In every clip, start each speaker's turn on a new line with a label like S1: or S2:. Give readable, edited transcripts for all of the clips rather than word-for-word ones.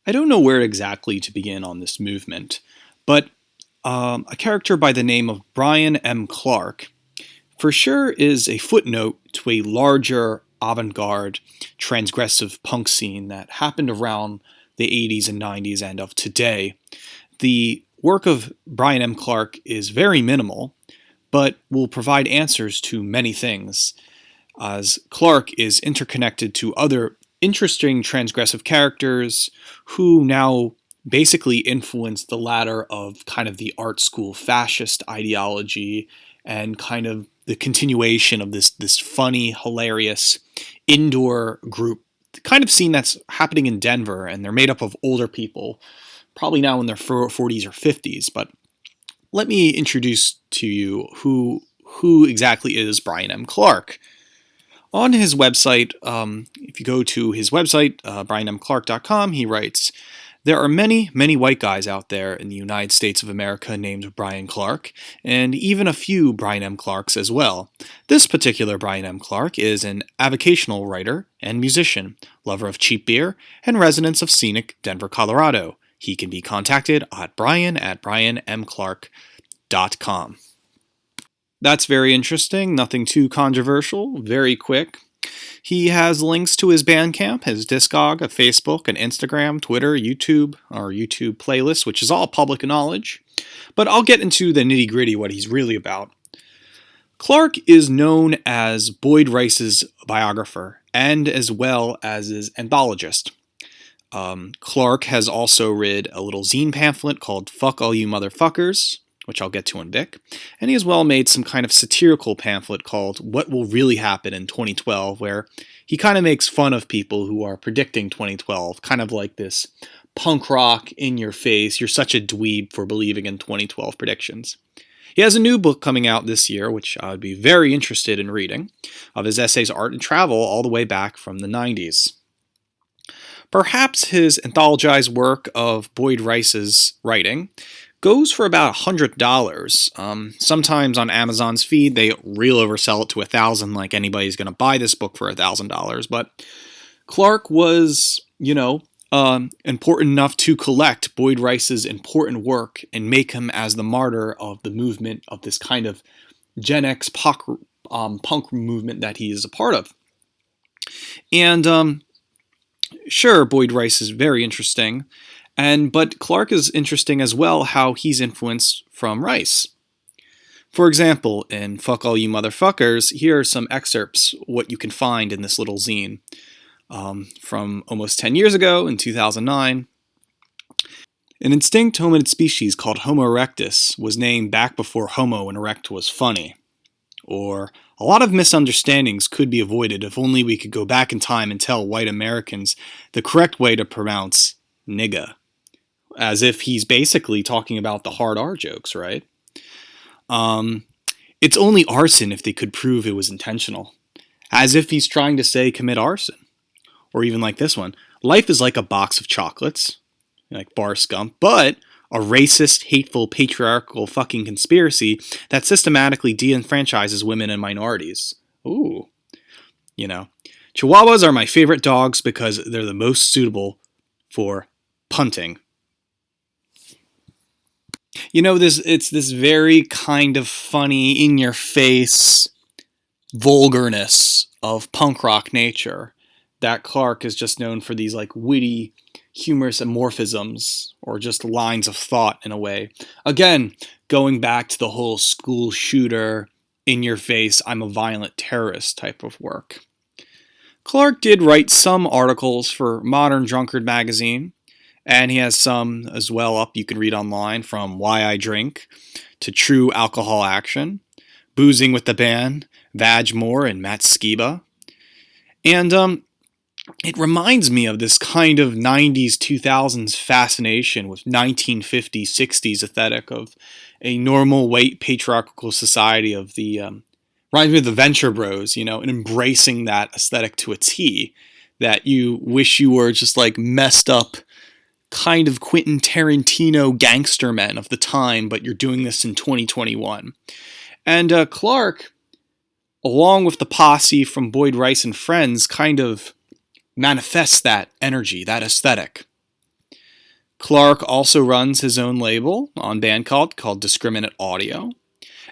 S1: I don't know where exactly to begin on this movement, but a character by the name of Brian M. Clark for sure is a footnote to a larger avant-garde transgressive punk scene that happened around the 80s and 90s and of today. The work of Brian M. Clark is very minimal, but will provide answers to many things, as Clark is interconnected to other interesting transgressive characters who now basically influence the ladder of kind of the art school fascist ideology and kind of the continuation of this funny, hilarious indoor group kind of scene that's happening in Denver, and they're made up of older people, probably now in their 40s or 50s. But let me introduce to you who exactly is Brian M. Clark. On his website, if you go to his website, brianmclark.com, he writes, "There are many, many white guys out there in the United States of America named Brian Clark, and even a few Brian M. Clarks as well. This particular Brian M. Clark is an avocational writer and musician, lover of cheap beer, and resident of scenic Denver, Colorado. He can be contacted at brian@brianmclark.com. That's very interesting, nothing too controversial, very quick. He has links to his Bandcamp, his Discog, a Facebook, an Instagram, Twitter, YouTube, our YouTube playlist, which is all public knowledge. But I'll get into the nitty-gritty, what he's really about. Clark is known as Boyd Rice's biographer, and as well as his anthologist. Clark has also read a little zine pamphlet called Fuck All You Motherfuckers, which I'll get to in Vic, and he as well made some kind of satirical pamphlet called What Will Really Happen in 2012, where he kind of makes fun of people who are predicting 2012, kind of like this punk rock in your face, you're such a dweeb for believing in 2012 predictions. He has a new book coming out this year, which I would be very interested in reading, of his essays, art, and travel all the way back from the 90s. Perhaps his anthologized work of Boyd Rice's writing goes for about $100. Sometimes on Amazon's feed, they real oversell it to $1,000, like anybody's going to buy this book for $1,000. But Clark was, important enough to collect Boyd Rice's important work and make him as the martyr of the movement of this kind of Gen X punk movement that he is a part of. And sure, Boyd Rice is very interesting. But Clark is interesting as well how he's influenced from Rice. For example, in Fuck All You Motherfuckers, here are some excerpts, what you can find in this little zine. From almost 10 years ago, in 2009, an extinct hominid species called Homo erectus was named back before Homo and erect was funny. Or, a lot of misunderstandings could be avoided if only we could go back in time and tell white Americans the correct way to pronounce nigga. As if he's basically talking about the hard R jokes, right? It's only arson if they could prove it was intentional. As if he's trying to say commit arson. Or even like this one. Life is like a box of chocolates, like bar scum, but a racist, hateful, patriarchal fucking conspiracy that systematically de-enfranchises women and minorities. Ooh. Chihuahuas are my favorite dogs because they're the most suitable for punting. It's this very kind of funny, in-your-face vulgarness of punk rock nature that Clark is just known for these like witty, humorous amorphisms or just lines of thought in a way. Again, going back to the whole school shooter, in-your-face, I'm a violent terrorist type of work. Clark did write some articles for Modern Drunkard magazine, and he has some as well up you can read online, from Why I Drink to True Alcohol Action, Boozing with the Band, Vag Moore, and Matt Skiba. And it reminds me of this kind of 90s, 2000s fascination with 1950s, 60s aesthetic of a normal white patriarchal society of the, reminds me of the Venture Bros, and embracing that aesthetic to a T, that you wish you were just like messed up kind of Quentin Tarantino gangster men of the time, but you're doing this in 2021. And Clark, along with the posse from Boyd Rice and Friends, kind of manifests that energy, that aesthetic. Clark also runs his own label on Bandcamp called Discriminate Audio.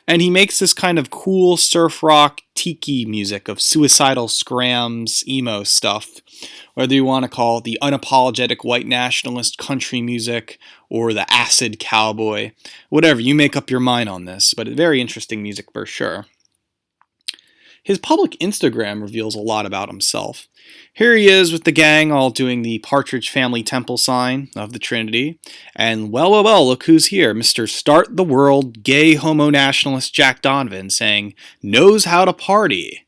S1: And he makes this kind of cool surf rock tiki music of suicidal scrams, emo stuff, whether you want to call it the unapologetic white nationalist country music or the acid cowboy, whatever, you make up your mind on this, but very interesting music for sure. His public Instagram reveals a lot about himself. Here he is with the gang all doing the Partridge Family Temple sign of the Trinity. And well, look who's here. Mr. Start the World gay homo nationalist Jack Donovan saying, knows how to party.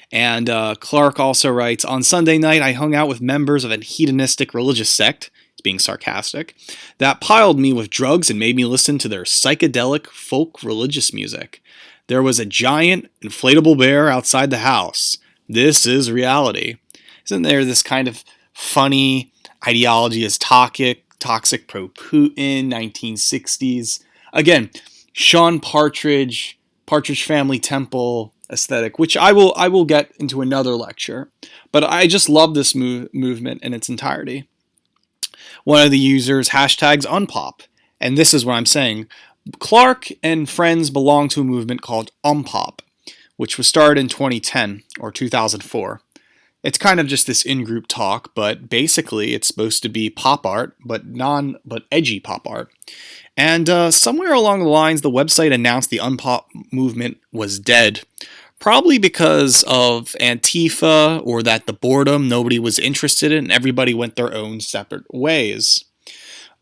S1: And Clark also writes, on Sunday night I hung out with members of a hedonistic religious sect, he's being sarcastic, that piled me with drugs and made me listen to their psychedelic folk religious music. There was a giant inflatable bear outside the house. This is reality. Isn't there this kind of funny ideology as toxic pro-Putin, 1960s? Again, Sean Partridge, Partridge Family Temple aesthetic, which I will get into another lecture. But I just love this movement in its entirety. One of the users hashtags Unpop. And this is what I'm saying. Clark and friends belong to a movement called Unpop, which was started in 2010 or 2004. It's kind of just this in-group talk, but basically it's supposed to be pop art, but edgy pop art. And somewhere along the lines, the website announced the Unpop movement was dead, probably because of Antifa or that the boredom nobody was interested in, and everybody went their own separate ways.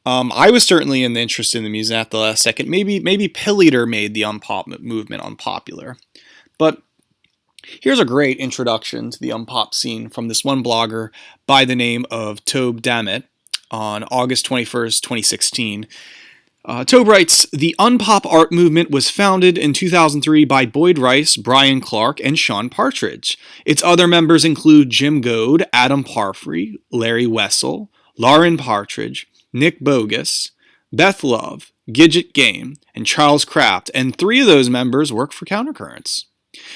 S1: I was certainly interested in the music at the last second. Maybe Pilleater made the Unpop movement unpopular. But here's a great introduction to the Unpop scene from this one blogger by the name of Tobe Dammit on August 21st, 2016. Tobe writes, the Unpop art movement was founded in 2003 by Boyd Rice, Brian Clark, and Sean Partridge. Its other members include Jim Goad, Adam Parfrey, Larry Wessel, Lauren Partridge, Nick Bogus, Beth Love, Gidget Game, and Charles Kraft, and 3 of those members work for Countercurrents.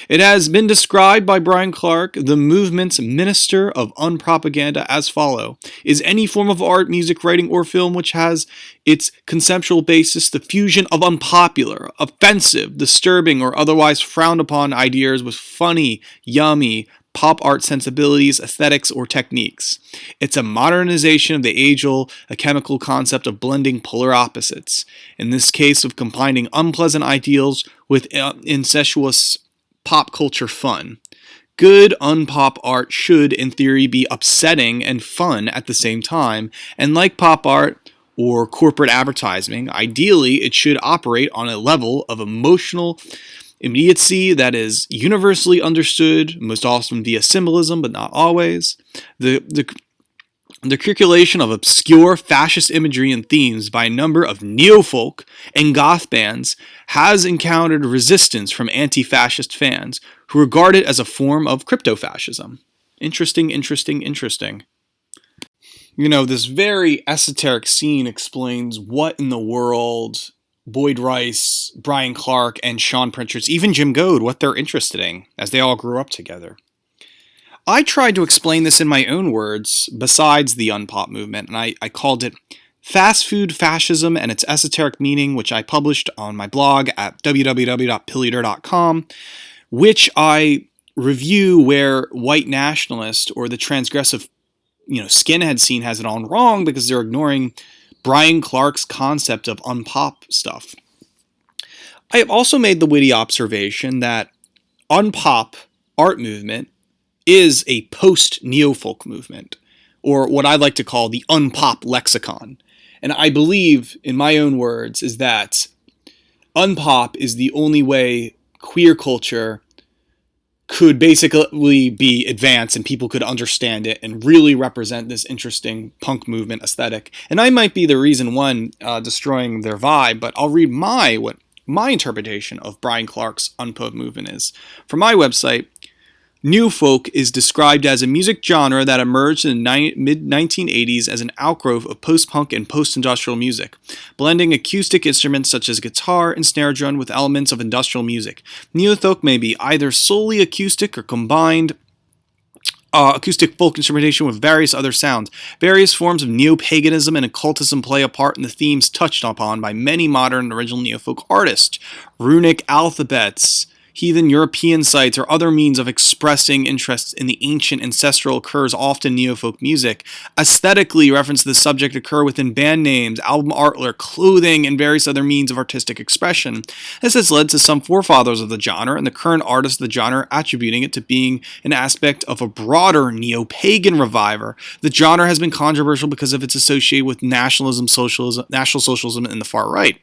S1: It has been described by Brian Clark, the movement's minister of unpropaganda, as follow: is any form of art, music, writing, or film which has its conceptual basis the fusion of unpopular, offensive, disturbing, or otherwise frowned upon ideas with funny, yummy, pop art sensibilities, aesthetics, or techniques. It's a modernization of the age-old chemical concept of blending polar opposites, in this case of combining unpleasant ideals with incestuous pop culture fun. Good unpop art should, in theory, be upsetting and fun at the same time, and like pop art or corporate advertising, ideally it should operate on a level of emotional immediacy that is universally understood, most often via symbolism, but not always. The circulation of obscure fascist imagery and themes by a number of neo-folk and goth bands has encountered resistance from anti-fascist fans who regard it as a form of crypto-fascism. Interesting. You know, this very esoteric scene explains what in the world Boyd Rice, Brian Clark, and Sean Partridge, even Jim Goad, what they're interested in, as they all grew up together. I tried to explain this in my own words, besides the Unpop movement, and I called it Fast Food Fascism and Its Esoteric Meaning, which I published on my blog at www.pilleater.com, which I review where white nationalist or the transgressive, skinhead scene has it all wrong because they're ignoring Brian Clark's concept of unpop stuff. I have also made the witty observation that unpop art movement is a post-neofolk movement, or what I like to call the Unpop Lexicon. And I believe, in my own words, is that unpop is the only way queer culture could basically be advanced and people could understand it and really represent this interesting punk movement aesthetic. And I might be the reason one destroying their vibe, but I'll read what my interpretation of Brian Clark's Unpop movement is. From my website, New folk is described as a music genre that emerged in the mid-1980s as an outgrowth of post-punk and post-industrial music, blending acoustic instruments such as guitar and snare drum with elements of industrial music. Neo-folk may be either solely acoustic or combined acoustic folk instrumentation with various other sounds. Various forms of neo-paganism and occultism play a part in the themes touched upon by many modern and original neo-folk artists. Runic alphabets, heathen European sites, or other means of expressing interest in the ancient ancestral occurs often in neo-folk music. Aesthetically, reference to the subject occur within band names, album artwork, clothing, and various other means of artistic expression. This has led to some forefathers of the genre and the current artists of the genre attributing it to being an aspect of a broader neo-pagan reviver. The genre has been controversial because of its association with national socialism, and the far right.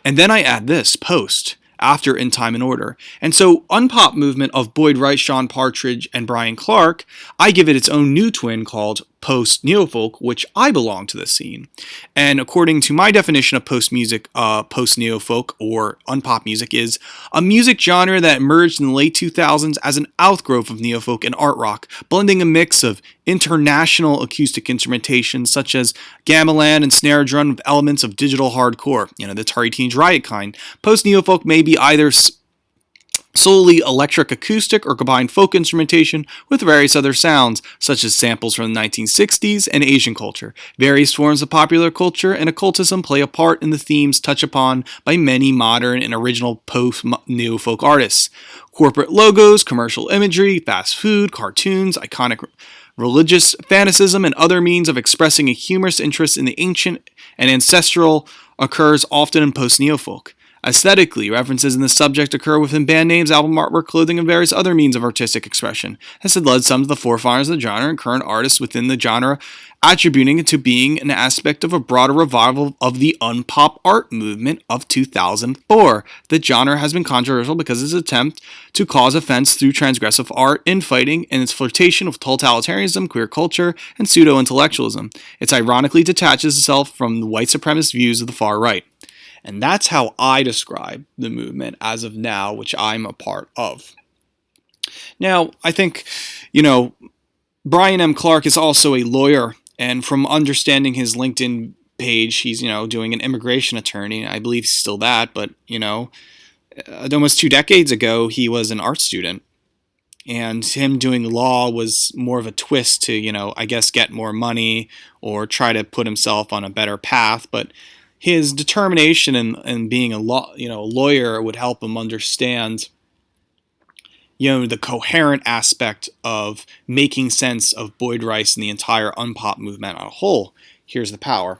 S1: And then I add this post after In Time and Order. And so Unpop movement of Boyd Rice, Sean Partridge, and Brian Clark, I give it its own new twin called post-neofolk, which I belong to this scene. And according to my definition of post-neofolk or unpop music is a music genre that emerged in the late 2000s as an outgrowth of neofolk and art rock, blending a mix of international acoustic instrumentation such as gamelan and snare drum with elements of digital hardcore, the Atari Teens Riot kind. Post-neofolk may be either solely electric acoustic or combined folk instrumentation with various other sounds, such as samples from the 1960s and Asian culture. Various forms of popular culture and occultism play a part in the themes touched upon by many modern and original post-neo-folk artists. Corporate logos, commercial imagery, fast food, cartoons, iconic religious fanaticism, and other means of expressing a humorous interest in the ancient and ancestral occurs often in post-neofolk. Aesthetically, references in the subject occur within band names, album artwork, clothing, and various other means of artistic expression. This has led some of the forefathers of the genre and current artists within the genre attributing it to being an aspect of a broader revival of the unpop art movement of 2004. The genre has been controversial because of its attempt to cause offense through transgressive art, infighting, and its flirtation with totalitarianism, queer culture, and pseudo-intellectualism. It ironically detaches itself from the white supremacist views of the far right. And that's how I describe the movement as of now, which I'm a part of. Now, I think, Brian M. Clark is also a lawyer, and from understanding his LinkedIn page, he's, doing an immigration attorney. I believe he's still that, but, almost 2 decades ago, he was an art student. And him doing law was more of a twist to, get more money or try to put himself on a better path, but his determination in being a lawyer would help him understand, the coherent aspect of making sense of Boyd Rice and the entire unpop movement on a whole. Here's the power.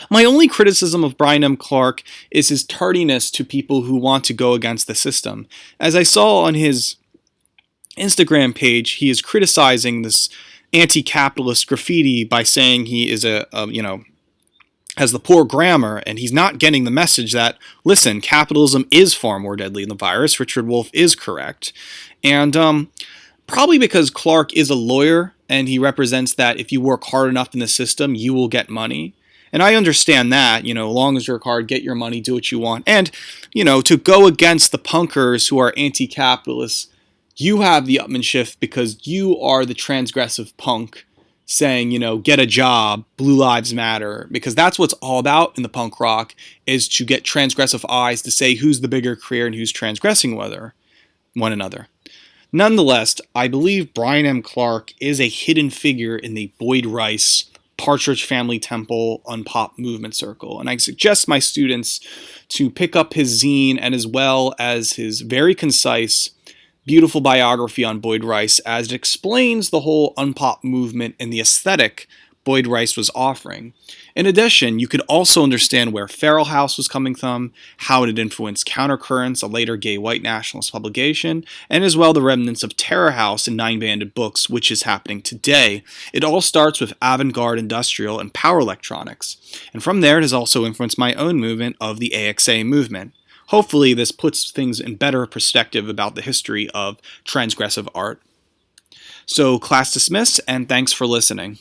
S1: My only criticism of Brian M. Clark is his tardiness to people who want to go against the system. As I saw on his Instagram page, he is criticizing this anti-capitalist graffiti by saying he is has the poor grammar, and he's not getting the message that, listen, capitalism is far more deadly than the virus. Richard Wolff is correct. And probably because Clark is a lawyer, and he represents that if you work hard enough in the system, you will get money. And I understand that, as long as you work hard, get your money, do what you want. And, to go against the punkers who are anti-capitalists, you have the upmanship because you are the transgressive punk saying, get a job, Blue Lives Matter, because that's what's all about in the punk rock, is to get transgressive eyes to say who's the bigger career and who's transgressing one another. Nonetheless, I believe Brian M. Clark is a hidden figure in the Boyd Rice, Partridge Family Temple, Unpop movement circle, and I suggest my students to pick up his zine and as well as his very concise, beautiful biography on Boyd Rice, as it explains the whole unpop movement and the aesthetic Boyd Rice was offering. In addition, you could also understand where Feral House was coming from, how it had influenced Countercurrents, a later gay white nationalist publication, and as well the remnants of Terror House and Nine Banded Books, which is happening today. It all starts with avant-garde industrial and power electronics, and from there it has also influenced my own movement of the AXA movement. Hopefully this puts things in better perspective about the history of transgressive art. So class dismissed, and thanks for listening.